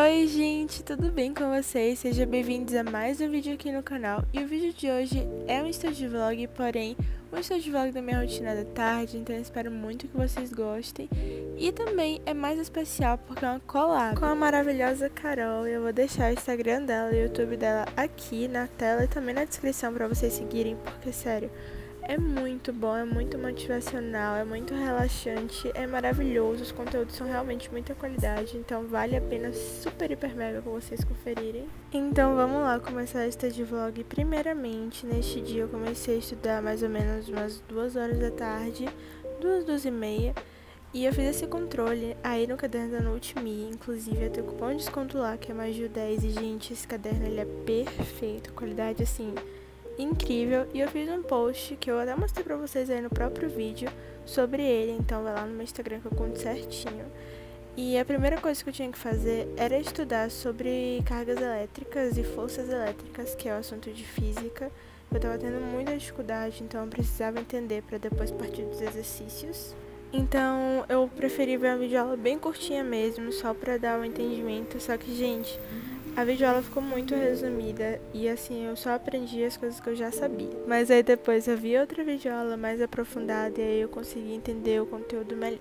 Oi gente, tudo bem com vocês? Sejam bem-vindos a mais um vídeo aqui no canal. E o vídeo de hoje é um estúdio vlog, porém um estúdio vlog da minha rotina da tarde, então eu espero muito que vocês gostem. E também é mais especial porque é uma collab com a maravilhosa Carol. Eu vou deixar o Instagram dela e o YouTube dela aqui na tela e também na descrição para vocês seguirem, porque sério, é muito bom, é muito motivacional, é muito relaxante, é maravilhoso, os conteúdos são realmente muita qualidade, então vale a pena super, hiper, mega pra vocês conferirem. Então vamos lá começar este vlog. Primeiramente, neste dia eu comecei a estudar mais ou menos umas 2 horas da tarde, 2h30, e eu fiz esse controle aí no caderno da NoteMe, inclusive eu tenho cupom de desconto lá, que é mais de 10, e gente, esse caderno ele é perfeito, qualidade assim incrível, e eu fiz um post que eu até mostrei pra vocês aí no próprio vídeo sobre ele, então vai lá no meu Instagram que eu conto certinho. E a primeira coisa que eu tinha que fazer era estudar sobre cargas elétricas e forças elétricas, que é o assunto de física. Eu tava tendo muita dificuldade, então eu precisava entender para depois partir dos exercícios. Então eu preferi ver uma videoaula bem curtinha mesmo, só pra dar um entendimento, só que gente, a videoaula ficou muito resumida e assim, eu só aprendi as coisas que eu já sabia. Mas aí depois eu vi outra videoaula mais aprofundada e aí eu consegui entender o conteúdo melhor.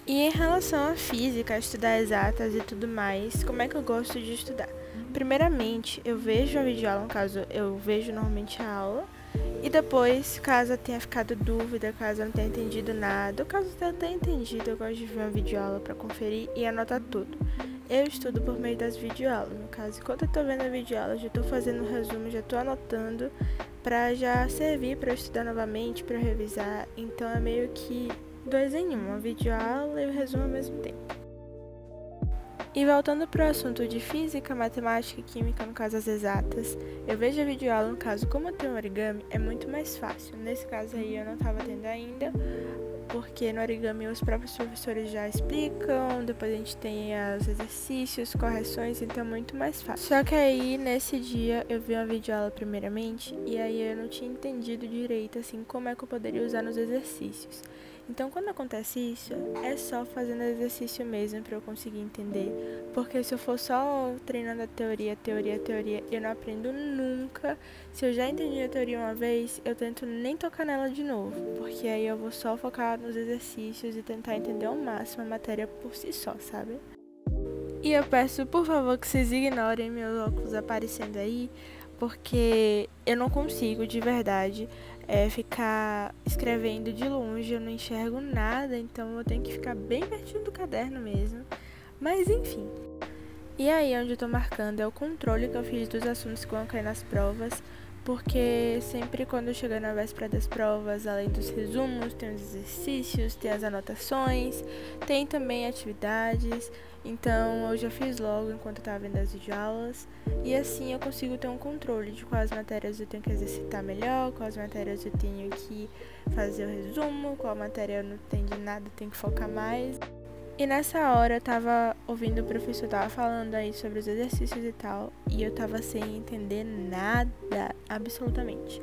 E em relação à física, a estudar exatas e tudo mais, como é que eu gosto de estudar? Primeiramente, eu vejo a videoaula, no caso, eu vejo normalmente a aula. E depois, caso eu tenha ficado dúvida, caso eu não tenha entendido nada, ou caso eu tenha entendido, eu gosto de ver uma videoaula para conferir e anotar tudo. Eu estudo por meio das videoaulas, no caso, enquanto eu tô vendo a videoaula, já tô fazendo um resumo, já tô anotando para já servir para eu estudar novamente, para revisar. Então é meio que 2 em 1, a videoaula e o resumo ao mesmo tempo. E voltando para o assunto de física, matemática e química, no caso as exatas, eu vejo a videoaula, no caso, como eu tenho origami, é muito mais fácil. Nesse caso aí eu não estava tendo ainda, porque no origami os próprios professores já explicam, depois a gente tem os exercícios, correções, então é muito mais fácil. Só que aí, nesse dia, eu vi uma videoaula primeiramente, e aí eu não tinha entendido direito, assim, como é que eu poderia usar nos exercícios. Então, quando acontece isso, é só fazendo exercício mesmo para eu conseguir entender. Porque se eu for só treinando a teoria, eu não aprendo nunca. Se eu já entendi a teoria uma vez, eu tento nem tocar nela de novo. Porque aí eu vou só focar nos exercícios e tentar entender ao máximo a matéria por si só, sabe? E eu peço, por favor, que vocês ignorem meus óculos aparecendo aí, porque eu não consigo, de verdade, ficar escrevendo de longe, eu não enxergo nada, então eu tenho que ficar bem pertinho do caderno mesmo. Mas enfim. E aí, onde eu tô marcando é o controle que eu fiz dos assuntos que vão cair nas provas, porque sempre quando eu chegar na véspera das provas, além dos resumos, tem os exercícios, tem as anotações, tem também atividades. Então eu já fiz logo enquanto eu tava vendo as videoaulas, e assim eu consigo ter um controle de quais matérias eu tenho que exercitar melhor, quais matérias eu tenho que fazer o resumo, qual matéria eu não entendi nada, tenho que focar mais. E nessa hora eu tava ouvindo o professor tava falando aí sobre os exercícios e tal, e eu tava sem entender nada, absolutamente.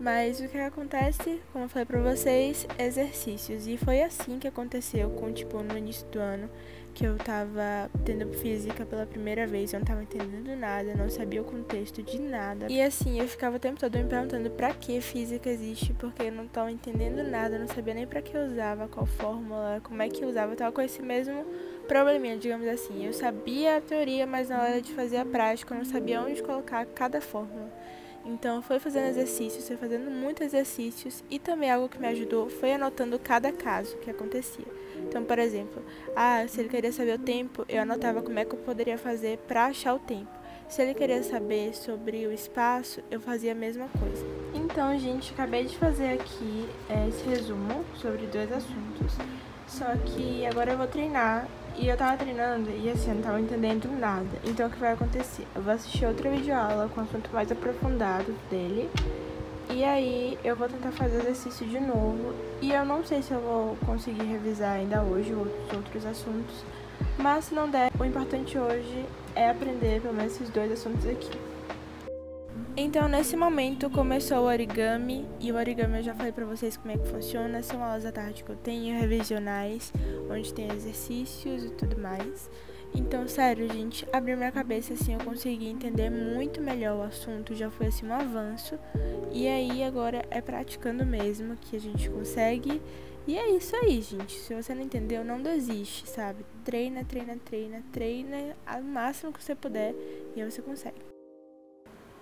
Mas o que acontece, como eu falei pra vocês, exercícios. E foi assim que aconteceu no início do ano, que eu tava tendo física pela primeira vez, eu não tava entendendo nada, não sabia o contexto de nada. E assim, eu ficava o tempo todo me perguntando pra que física existe, porque eu não tava entendendo nada, eu não sabia nem pra que eu usava, qual fórmula, como é que usava, eu tava com esse mesmo probleminha, digamos assim. Eu sabia a teoria, mas na hora de fazer a prática, eu não sabia onde colocar cada fórmula. Então, foi fazendo exercícios, foi fazendo muitos exercícios, e também algo que me ajudou foi anotando cada caso que acontecia. Então, por exemplo, se ele queria saber o tempo, eu anotava como é que eu poderia fazer para achar o tempo. Se ele queria saber sobre o espaço, eu fazia a mesma coisa. Então, gente, acabei de fazer aqui esse resumo sobre 2 assuntos. Só que agora eu vou treinar, e eu tava treinando e assim, eu não tava entendendo nada. Então o que vai acontecer? Eu vou assistir outra videoaula com um assunto mais aprofundado dele, e aí eu vou tentar fazer o exercício de novo. E eu não sei se eu vou conseguir revisar ainda hoje os outros assuntos, mas se não der, o importante hoje é aprender pelo menos esses 2 assuntos aqui. Então, nesse momento, começou o origami, e o origami eu já falei pra vocês como é que funciona. São aulas à tarde que eu tenho, revisionais, onde tem exercícios e tudo mais. Então, sério, gente, abriu minha cabeça, assim, eu consegui entender muito melhor o assunto, já foi, assim, um avanço. E aí, agora é praticando mesmo que a gente consegue. E é isso aí, gente. Se você não entendeu, não desiste, sabe? Treina, treina, treina, treina ao máximo que você puder e aí você consegue.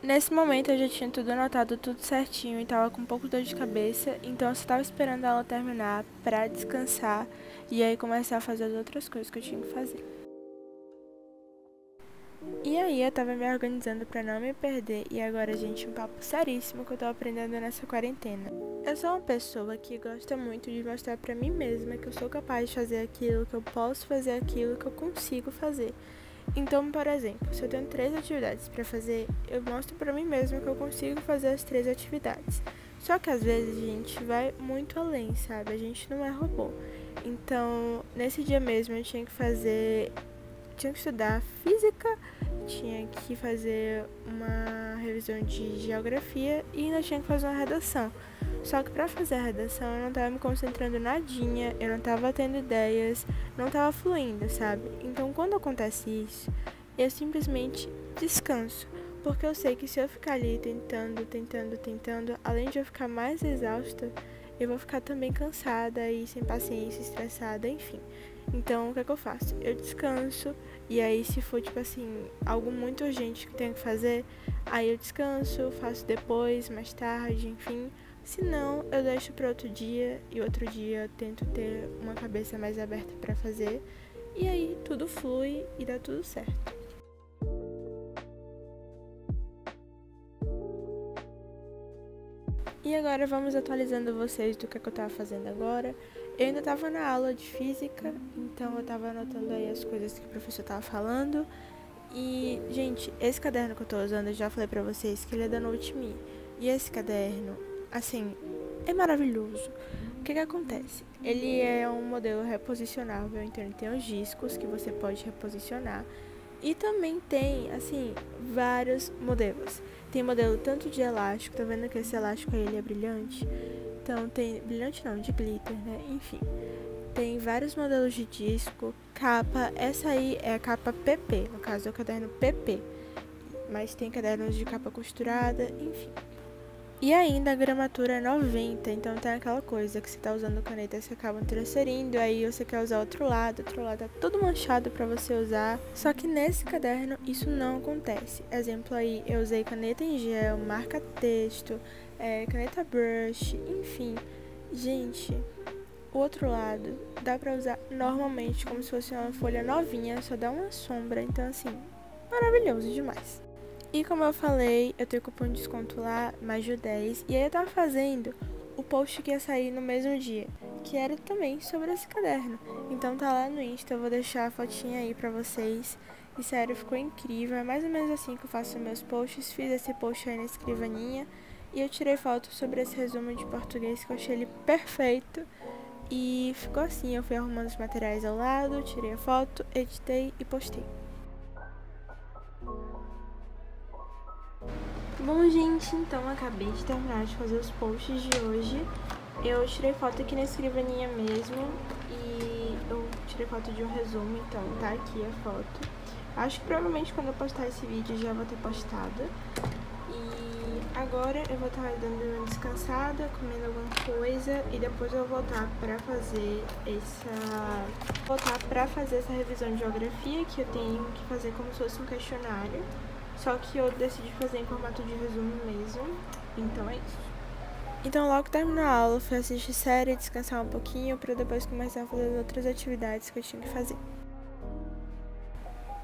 Nesse momento eu já tinha tudo anotado, tudo certinho e tava com um pouco de dor de cabeça, então eu só tava esperando a aula terminar pra descansar e aí começar a fazer as outras coisas que eu tinha que fazer. E aí eu tava me organizando pra não me perder e agora, gente, um papo seríssimo que eu tô aprendendo nessa quarentena. Eu sou uma pessoa que gosta muito de mostrar pra mim mesma que eu sou capaz de fazer aquilo, que eu posso fazer aquilo, que eu consigo fazer. Então, por exemplo, se eu tenho 3 atividades para fazer, eu mostro para mim mesma que eu consigo fazer as 3 atividades. Só que às vezes a gente vai muito além, sabe? A gente não é robô. Então, nesse dia mesmo eu tinha que estudar física, tinha que fazer uma revisão de geografia e ainda tinha que fazer uma redação. Só que pra fazer a redação eu não tava me concentrando nadinha, eu não tava tendo ideias, não tava fluindo, sabe? Então quando acontece isso, eu simplesmente descanso. Porque eu sei que se eu ficar ali tentando, além de eu ficar mais exausta, eu vou ficar também cansada e sem paciência, estressada, enfim. Então, o que é que eu faço? Eu descanso, e aí se for, tipo assim, algo muito urgente que eu tenho que fazer, aí eu descanso, faço depois, mais tarde, enfim. Se não, eu deixo para outro dia, e outro dia eu tento ter uma cabeça mais aberta para fazer, e aí tudo flui e dá tudo certo. E agora vamos atualizando vocês do que eu tava fazendo agora. Eu ainda tava na aula de física, então eu tava anotando aí as coisas que o professor tava falando. E, gente, esse caderno que eu tô usando, eu já falei pra vocês que ele é da NoteMe. E esse caderno, assim, é maravilhoso. O que acontece? Ele é um modelo reposicionável, então ele tem os discos que você pode reposicionar. E também tem, assim, vários modelos. Tem modelo tanto de elástico, tá vendo que esse elástico aí ele é brilhante? Então tem, brilhante não, de glitter, né? Enfim, tem vários modelos de disco, capa, essa aí é a capa PP, no caso é o caderno PP. Mas tem cadernos de capa costurada, enfim. E ainda a gramatura é 90, então tem aquela coisa que você tá usando caneta e você acaba transferindo, aí você quer usar outro lado tá tudo manchado pra você usar. Só que nesse caderno isso não acontece. Exemplo aí, eu usei caneta em gel, marca-texto, caneta brush, enfim. Gente, o outro lado dá pra usar normalmente como se fosse uma folha novinha, só dá uma sombra, então assim, maravilhoso demais. E como eu falei, eu tenho cupom de desconto lá, mais de 10. E aí eu tava fazendo o post que ia sair no mesmo dia, que era também sobre esse caderno. Então tá lá no Insta, eu vou deixar a fotinha aí pra vocês. E sério, ficou incrível. É mais ou menos assim que eu faço meus posts. Fiz esse post aí na escrivaninha. E eu tirei foto sobre esse resumo de português que eu achei ele perfeito. E ficou assim, eu fui arrumando os materiais ao lado, tirei a foto, editei e postei. Bom, gente, então acabei de terminar de fazer os posts de hoje. Eu tirei foto aqui na escrivaninha mesmo e eu tirei foto de um resumo, então tá aqui a foto. Acho que provavelmente quando eu postar esse vídeo já vou ter postado. E agora eu vou estar dando uma descansada, comendo alguma coisa e depois eu vou voltar pra fazer essa revisão de geografia, que eu tenho que fazer como se fosse um questionário. Só que eu decidi fazer em formato de resumo mesmo, então é isso. Então logo que terminou a aula, fui assistir série, descansar um pouquinho, pra depois começar a fazer as outras atividades que eu tinha que fazer.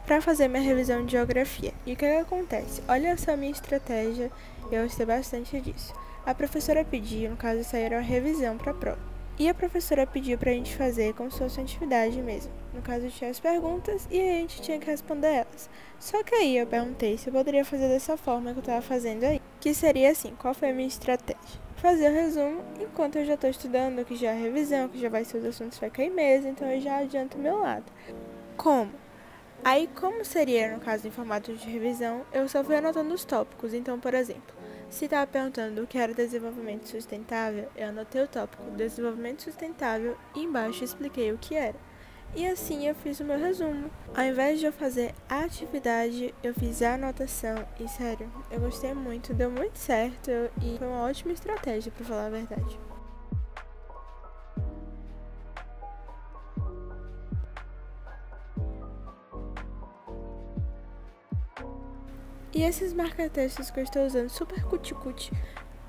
Pra fazer minha revisão de geografia. E o que acontece? Olha só a minha estratégia, eu gostei bastante disso. A professora pediu, no caso isso aí era uma revisão pra prova. E a professora pediu pra gente fazer como se fosse uma atividade mesmo. No caso, tinha as perguntas e a gente tinha que responder elas. Só que aí eu perguntei se eu poderia fazer dessa forma que eu tava fazendo aí. Que seria assim, qual foi a minha estratégia? Fazer o resumo enquanto eu já tô estudando, que já é revisão, que já vai ser os assuntos vai cair mesmo, então eu já adianto o meu lado. Como? Aí, como seria no caso em formato de revisão, eu só fui anotando os tópicos. Então, por exemplo, se estava perguntando o que era desenvolvimento sustentável, eu anotei o tópico desenvolvimento sustentável e embaixo expliquei o que era. E assim eu fiz o meu resumo. Ao invés de eu fazer a atividade, eu fiz a anotação. E sério, eu gostei muito, deu muito certo e foi uma ótima estratégia, pra falar a verdade. E esses marca-textos que eu estou usando, super cuti-cuti,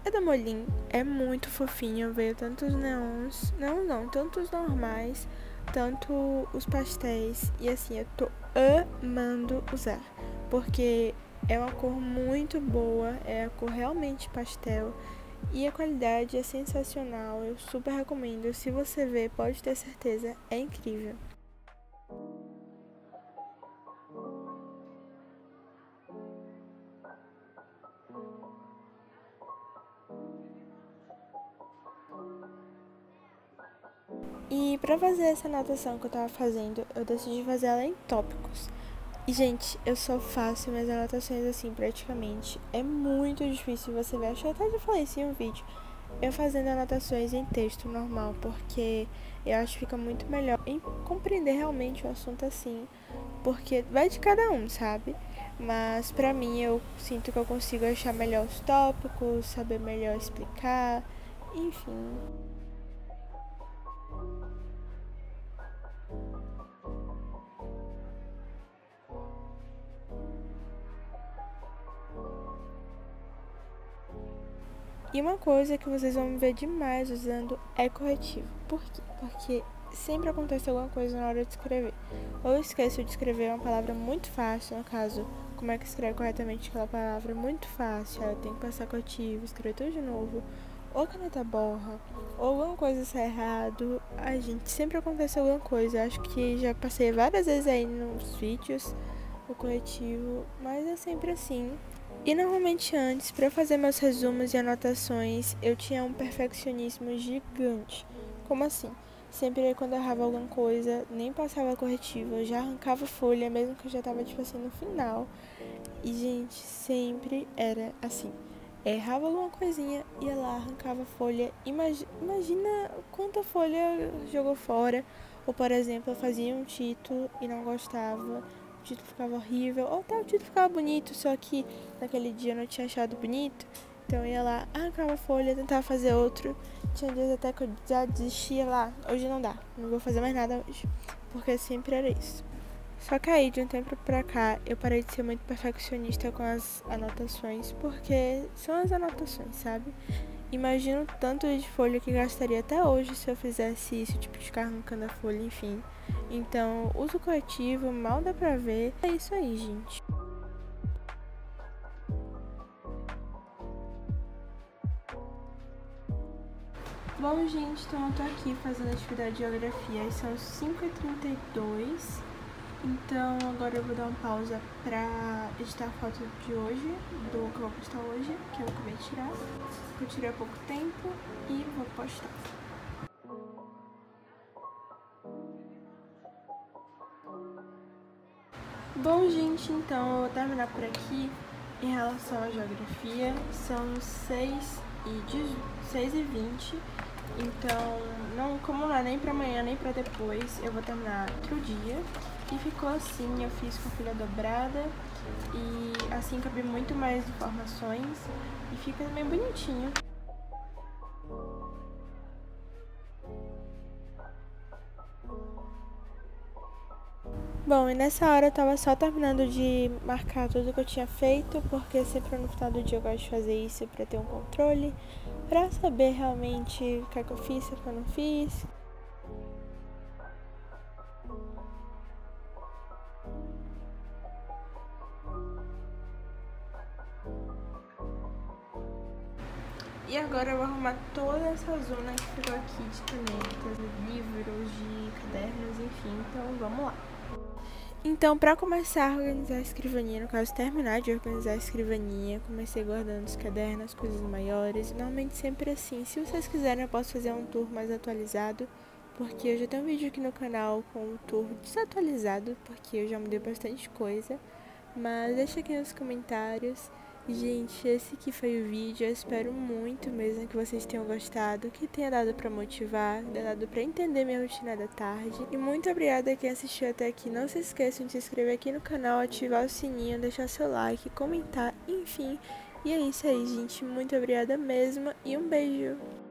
é da Molin, é muito fofinho, veio tantos neons, não, tantos normais, tanto os pastéis, e assim, eu tô amando usar, porque é uma cor muito boa, é a cor realmente pastel, e a qualidade é sensacional, eu super recomendo, se você ver, pode ter certeza, é incrível. E pra fazer essa anotação que eu tava fazendo, eu decidi fazer ela em tópicos. E, gente, eu só faço minhas anotações assim, praticamente. É muito difícil você ver. Acho que eu até já falei isso em um vídeo. Eu fazendo anotações em texto normal, porque eu acho que fica muito melhor em compreender realmente o assunto assim. Porque vai de cada um, sabe? Mas pra mim, eu sinto que eu consigo achar melhor os tópicos, saber melhor explicar, enfim. E uma coisa que vocês vão me ver demais usando é corretivo. Por quê? Porque sempre acontece alguma coisa na hora de escrever. Ou eu esqueço de escrever uma palavra muito fácil, no caso, como é que escreve corretamente aquela palavra muito fácil, aí eu tenho que passar corretivo, escrever tudo de novo. Ou a caneta borra, ou alguma coisa sai errado. Ai, gente, sempre acontece alguma coisa. Acho que já passei várias vezes aí nos vídeos o corretivo, mas é sempre assim. E normalmente antes, para fazer meus resumos e anotações, eu tinha um perfeccionismo gigante. Como assim? Sempre quando eu errava alguma coisa, nem passava corretivo, eu já arrancava folha, mesmo que eu já tava tipo assim no final. E gente, sempre era assim. Errava alguma coisinha, ia lá, arrancava folha. Imagina quanta folha jogou fora. Ou, por exemplo, eu fazia um título e não gostava, o título ficava horrível. Ou tá, o título ficava bonito, só que naquele dia eu não tinha achado bonito. Então eu ia lá, arrancava a folha, tentava fazer outro. Tinha dias até que eu já desistia lá. Hoje não dá, não vou fazer mais nada hoje. Porque sempre era isso. Só que aí, de um tempo pra cá, eu parei de ser muito perfeccionista com as anotações, porque são as anotações, sabe? Imagino o tanto de folha que gastaria até hoje se eu fizesse isso, tipo, de ficar arrancando a folha, enfim. Então, uso corretivo, mal dá pra ver. É isso aí, gente. Bom, gente, então eu tô aqui fazendo atividade de geografia, e são 5h32. Então agora eu vou dar uma pausa pra editar a foto de hoje, do que eu vou postar hoje, que eu acabei de tirar. Que eu tirei há pouco tempo e vou postar. Bom, gente, então eu vou terminar por aqui em relação à geografia. São 6h20. Então, não, como não é nem pra amanhã nem pra depois, eu vou terminar outro dia. E ficou assim, eu fiz com folha dobrada e assim cabe muito mais informações e fica bem bonitinho. Bom, e nessa hora eu tava só terminando de marcar tudo que eu tinha feito, porque sempre no final do dia eu gosto de fazer isso pra ter um controle, pra saber realmente o que é que eu fiz, o que eu não fiz. E agora eu vou arrumar toda essa zona que ficou aqui de canetas, de livros, de cadernos, enfim, então vamos lá. Então, pra começar a organizar a escrivaninha, no caso, terminar de organizar a escrivaninha, comecei guardando os cadernos, coisas maiores, normalmente sempre assim. Se vocês quiserem, eu posso fazer um tour mais atualizado porque eu já tenho um vídeo aqui no canal com um tour desatualizado, porque eu já mudei bastante coisa. Mas deixa aqui nos comentários. Gente, esse aqui foi o vídeo. Eu espero muito mesmo que vocês tenham gostado, que tenha dado pra motivar, dado pra entender minha rotina da tarde. E muito obrigada a quem assistiu até aqui. Não se esqueçam de se inscrever aqui no canal, ativar o sininho, deixar seu like, comentar, enfim. E é isso aí, gente. Muito obrigada mesmo e um beijo!